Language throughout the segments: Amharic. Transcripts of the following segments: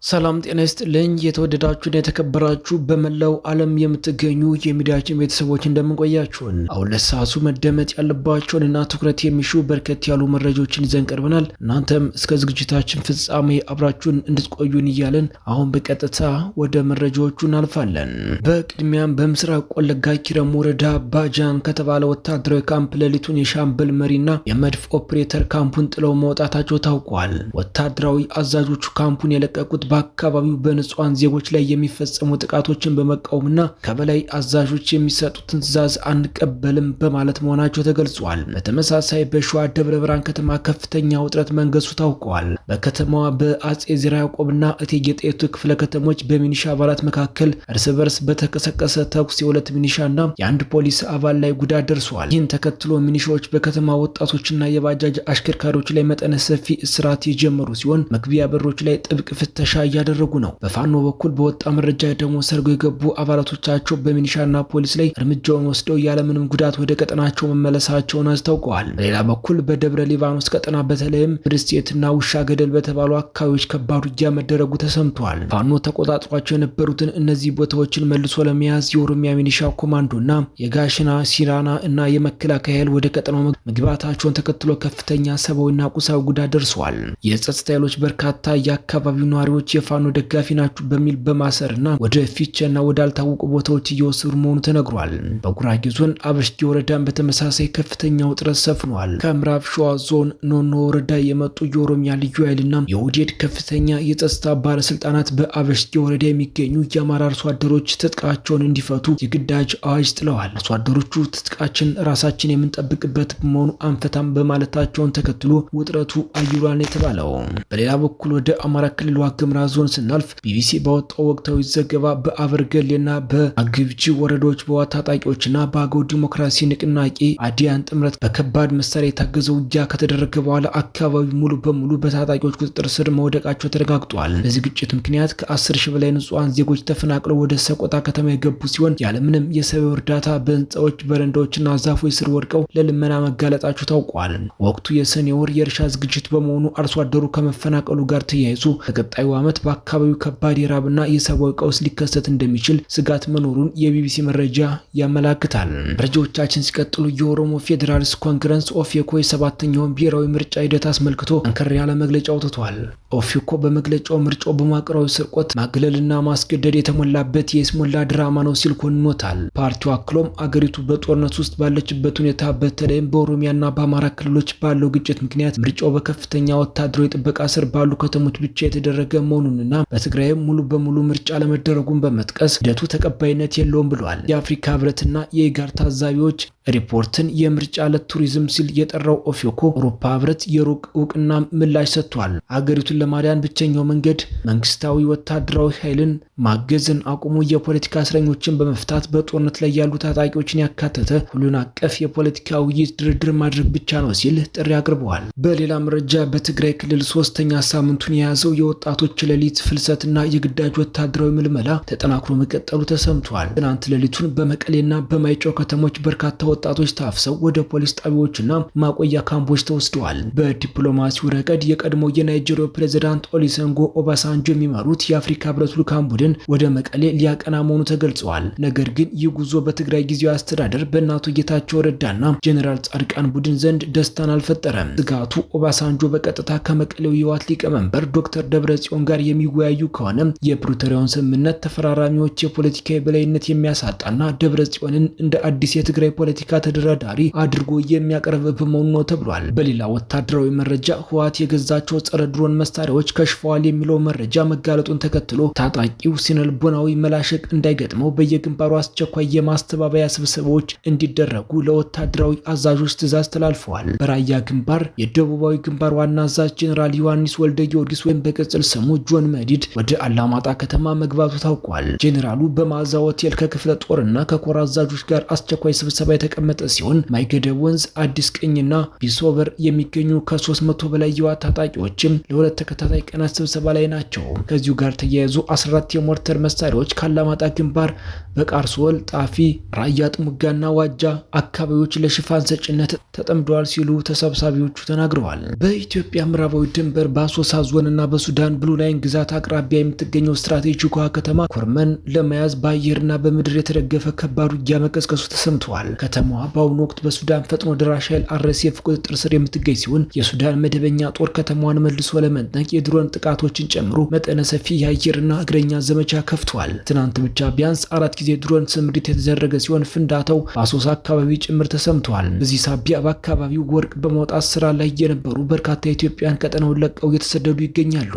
ሰላም ጤና ይስጥልኝ የተወደዳችሁና የተከበራችሁ በመላው ዓለም የምትገኙ የሚዲያችን ቤተሰቦች እንደምንቆያችሁን አሁን ለሰዓቱ መደመጥ ያለባቸውንና ትኩረት የሚሹ በርከት ያሉ መረጃዎችን ይዘን ቀርበናል። እናንተም እስከ ዝግጅታችን ፍጻሜ አብራችሁን እንድትቆዩን እያልን አሁን በቀጥታ ወደ መረጃዎቹ እናልፋለን። በቅድሚያም በምስራቅ ወለጋ ኪረም ወረዳ ባጃን ከተባለ ወታደራዊ ካምፕ ሌሊቱን የሻምበል መሪና የመድፍ ኦፕሬተር ካምፑን ጥለው መውጣታቸው ታውቋል። ወታደራዊ አዛዦቹ ካምፑን የለቀቁት በአካባቢው በንጹሃን ዜጎች ላይ የሚፈጸሙ ጥቃቶችን በመቃወምና ከበላይ አዛዦች የሚሰጡትን ትዕዛዝ አንቀበልም በማለት መሆናቸው ተገልጿል። በተመሳሳይ በሸዋ ደብረ ብርሃን ከተማ ከፍተኛ ውጥረት መንገሱ ታውቋል። በከተማዋ በአጼ ዘርዓ ያዕቆብና እቴጌ ጣይቱ ክፍለ ከተሞች በሚኒሻ አባላት መካከል እርስ በርስ በተቀሰቀሰ ተኩስ የሁለት ሚኒሻና የአንድ ፖሊስ አባል ላይ ጉዳት ደርሷል። ይህን ተከትሎ ሚኒሻዎች በከተማ ወጣቶችና የባጃጅ አሽከርካሪዎች ላይ መጠነ ሰፊ እስራት የጀመሩ ሲሆን መግቢያ በሮች ላይ ጥብቅ ፍተሻ እያደረጉ ነው። በፋኖ በኩል በወጣ መረጃ ደግሞ ሰርጎ የገቡ አባላቶቻቸው በሚኒሻና ፖሊስ ላይ እርምጃውን ወስደው ያለምንም ጉዳት ወደ ቀጠናቸው መመለሳቸውን አስታውቀዋል። በሌላ በኩል በደብረ ሊባኖስ ቀጠና በተለይም ብርስቴትና ውሻ ገደል በተባሉ አካባቢዎች ከባድ ውጊያ መደረጉ ተሰምቷል። ፋኖ ተቆጣጥሯቸው የነበሩትን እነዚህ ቦታዎችን መልሶ ለመያዝ የኦሮሚያ ሚኒሻ ኮማንዶና የጋሽና ሲራና እና የመከላከያ ኃይል ወደ ቀጠናው መግባታቸውን ተከትሎ ከፍተኛ ሰብአዊና ቁሳዊ ጉዳት ደርሷል። የጸጥታ ኃይሎች በርካታ የአካባቢው ነዋሪዎች የፋኖ ደጋፊ ናችሁ በሚል በማሰርና ወደ ፊቸና ወዳልታወቁ ቦታዎች እየወሰዱ መሆኑ ተነግሯል። በጉራጌ ዞን አበሽጌ ወረዳን በተመሳሳይ ከፍተኛ ውጥረት ሰፍኗል። ከምዕራብ ሸዋ ዞን ኖኖ ወረዳ የመጡ የኦሮሚያ ልዩ ኃይልና የኦህዴድ ከፍተኛ የጸጥታ ባለስልጣናት በአበሽጌ ወረዳ የሚገኙ የአማራ አርሶ አደሮች ትጥቃቸውን እንዲፈቱ የግዳጅ አዋጅ ጥለዋል። አርሶ አደሮቹ ትጥቃችን ራሳችን የምንጠብቅበት በመሆኑ አንፈታም በማለታቸውን ተከትሎ ውጥረቱ አይሏል የተባለው። በሌላ በኩል ወደ አማራ ክልል ዋግምራ ዞን ስናልፍ ቢቢሲ ባወጣው ወቅታዊ ዘገባ በአበርገሌና በአግብጂ ወረዳዎች በህወሓት ታጣቂዎችና በአገው ዲሞክራሲ ንቅናቄ አዲያን ጥምረት በከባድ መሳሪያ የታገዘ ውጊያ ከተደረገ በኋላ አካባቢው ሙሉ በሙሉ በታጣቂዎች ቁጥጥር ስር መውደቃቸው ተረጋግጧል። በዚህ ግጭት ምክንያት ከ10 ሺህ በላይ ንጹሃን ዜጎች ተፈናቅለው ወደ ሰቆጣ ከተማ የገቡ ሲሆን ያለምንም የሰብአዊ እርዳታ በህንፃዎች በረንዳዎችና ዛፎች ስር ወድቀው ለልመና መጋለጣቸው ታውቋል። ወቅቱ የሰኔ ወር የእርሻ ዝግጅት በመሆኑ አርሶ አደሩ ከመፈናቀሉ ጋር ተያይዞ በቀጣዩ ዓመት በአካባቢው ከባድ የራብና የሰብአዊ ቀውስ ሊከሰት እንደሚችል ስጋት መኖሩን የቢቢሲ መረጃ ያመላክታል። መረጃዎቻችን ሲቀጥሉ የኦሮሞ ፌዴራሊስት ኮንግረስ ኦፌኮ የሰባተኛውን ብሔራዊ ምርጫ ሂደት አስመልክቶ ጠንከር ያለ መግለጫ አውጥቷል። ኦፌኮ በመግለጫው ምርጫው በመዋቅራዊ ስርቆት ማግለልና ማስገደድ የተሞላበት የስሙላ ድራማ ነው ሲል ኮንኖታል። ፓርቲው አክሎም አገሪቱ በጦርነት ውስጥ ባለችበት ሁኔታ በተለይም በኦሮሚያና በአማራ ክልሎች ባለው ግጭት ምክንያት ምርጫው በከፍተኛ ወታደራዊ ጥበቃ ስር ባሉ ከተሞች ብቻ የተደረገ መሆኑንና በትግራይም ሙሉ በሙሉ ምርጫ ለመደረጉን በመጥቀስ ሂደቱ ተቀባይነት የለውም ብሏል። የአፍሪካ ህብረትና የኢጋድ ታዛቢዎች ሪፖርትን የምርጫ ለቱሪዝም ሲል የጠራው ኦፌኮ አውሮፓ ህብረት የሩቅ እውቅና ምላሽ ሰጥቷል። አገሪቱን ለማዳን ብቸኛው መንገድ መንግስታዊ ወታደራዊ ኃይልን ማገዝን አቁሙ፣ የፖለቲካ እስረኞችን በመፍታት በጦርነት ላይ ያሉ ታጣቂዎችን ያካተተ ሁሉን አቀፍ የፖለቲካ ውይይት ድርድር ማድረግ ብቻ ነው ሲል ጥሪ አቅርበዋል። በሌላ መረጃ በትግራይ ክልል 3ኛ ሳምንቱን የያዘው የወጣቶች ሌሊት ፍልሰትና የግዳጅ ወታደራዊ ምልመላ ተጠናክሮ መቀጠሉ ተሰምቷል። ትናንት ሌሊቱን በመቀሌና በማይጨው ከተሞች በርካታ ወጣቶች ታፍሰው ወደ ፖሊስ ጣቢያዎችና ማቆያ ካምፖች ተወስደዋል። በዲፕሎማሲው ረገድ የቀድሞው የናይጄሪያ ፕሬዝዳንት ኦሉሴጉን ኦባሳንጆ የሚመሩት የአፍሪካ ህብረት ልዑካን ቡድን ወደ መቀሌ ሊያቀና መሆኑ ተገልጿል። ነገር ግን ይህ ጉዞ በትግራይ ጊዜያዊ አስተዳደር በእናቶ ጌታቸው ረዳና ጄኔራል ጻድቃን ቡድን ዘንድ ደስታን አልፈጠረም። ስጋቱ ኦባሳንጆ በቀጥታ ከመቀሌው የህወሓት ሊቀመንበር ዶክተር ደብረጽዮን ጋር የሚወያዩ ከሆነ የፕሪቶሪያውን ስምምነት ተፈራራሚዎች የፖለቲካ የበላይነት የሚያሳጣና ደብረጽዮንን እንደ አዲስ የትግራይ ፖለቲካ ተደራዳሪ አድርጎ የሚያቀርብ በመሆኑ ነው ተብሏል። በሌላ ወታደራዊ መረጃ ህወሓት የገዛቸው ጸረ ድሮን መሳሪያዎች ከሽፈዋል የሚለው መረጃ መጋለጡን ተከትሎ ታጣቂው ስነልቦናዊ መላሸቅ እንዳይገጥመው በየግንባሩ አስቸኳይ የማስተባበያ ስብሰባዎች እንዲደረጉ ለወታደራዊ አዛዦች ትዕዛዝ ተላልፈዋል። በራያ ግንባር የደቡባዊ ግንባር ዋና አዛዥ ጄኔራል ዮሐንስ ወልደ ጊዮርጊስ ወይም በቅጽል ስሙ ጆን መዲድ ወደ አላማጣ ከተማ መግባቱ ታውቋል። ጄኔራሉ በማዛ ሆቴል ከክፍለ ጦርና ከኮር አዛዦች ጋር አስቸኳይ ስብሰባ የተቀመጠ ሲሆን ማይገደብ ወንዝ፣ አዲስ ቅኝና ቢሶበር የሚገኙ ከ300 በላይ የህወሓት ታጣቂዎችም ለሁለት ተከታታይ ቀናት ስብሰባ ላይ ናቸው። ከዚሁ ጋር ተያይዞ 14 የሞርተር መሳሪያዎች ካላማጣ ግንባር በቃርሶል፣ ጣፊ፣ ራያ ጥሙጋና ዋጃ አካባቢዎች ለሽፋን ሰጭነት ተጠምደዋል ሲሉ ተሰብሳቢዎቹ ተናግረዋል። በኢትዮጵያ ምዕራባዊ ድንበር በአሶሳ ዞንና በሱዳን ብሉ ናይል በሶማሌላንድ ግዛት አቅራቢያ የምትገኘው ስትራቴጂኳ ከተማ ኮርመን ለመያዝ በአየርና በምድር የተደገፈ ከባድ ውጊያ መቀስቀሱ ተሰምቷል። ከተማዋ በአሁኑ ወቅት በሱዳን ፈጥኖ ደራሽ ኃይል RSF ቁጥጥር ስር የምትገኝ ሲሆን የሱዳን መደበኛ ጦር ከተማዋን መልሶ ለመንጠቅ የድሮን ጥቃቶችን ጨምሮ መጠነ ሰፊ የአየርና እግረኛ ዘመቻ ከፍቷል። ትናንት ብቻ ቢያንስ 4 ጊዜ ድሮን ስምሪት የተደረገ ሲሆን ፍንዳታው በአሶሳ አካባቢ ጭምር ተሰምቷል። በዚህ ሳቢያ በአካባቢው ወርቅ በማውጣት ስራ ላይ የነበሩ በርካታ ኢትዮጵያን ቀጠናውን ለቀው እየተሰደዱ ይገኛሉ።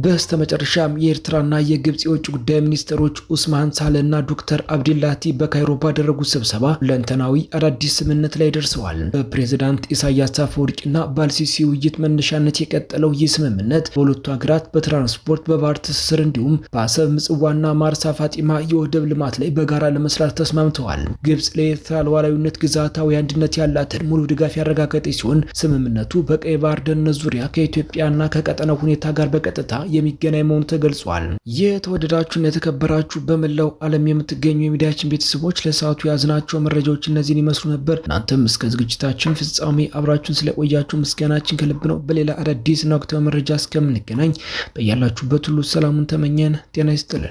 በስተመጨረሻም የኤርትራና የግብጽ የውጭ ጉዳይ ሚኒስትሮች ኡስማን ሳለና ዶክተር አብዲላቲ በካይሮ ባደረጉት ስብሰባ ሁለንተናዊ አዳዲስ ስምምነት ላይ ደርሰዋል። በፕሬዝዳንት ኢሳያስ አፈወርቂና በአልሲሲ ውይይት መነሻነት የቀጠለው ይህ ስምምነት በሁለቱ ሀገራት በትራንስፖርት፣ በባህር ትስስር እንዲሁም በአሰብ ምጽዋና ማርሳ ፋጢማ የወደብ ልማት ላይ በጋራ ለመስራት ተስማምተዋል። ግብጽ ለኤርትራ ሉዓላዊነት፣ ግዛታዊ አንድነት ያላትን ሙሉ ድጋፍ ያረጋገጠች ሲሆን ስምምነቱ በቀይ ባህር ደህንነት ዙሪያ ከኢትዮጵያና ከቀጠናው ሁኔታ ጋር በቀጥታ የሚገናኝ መሆኑ ተገልጿል። የተወደዳችሁና የተከበራችሁ በመላው ዓለም የምትገኙ የሚዲያችን ቤተሰቦች ለሰዓቱ ያዝናቸው መረጃዎች እነዚህን ይመስሉ ነበር። እናንተም እስከ ዝግጅታችን ፍጻሜ አብራችሁን ስለቆያችሁ ምስጋናችን ከልብ ነው። በሌላ አዳዲስና ወቅታዊ መረጃ እስከምንገናኝ በያላችሁበት ሁሉ ሰላሙን ተመኘን። ጤና ይስጥልን።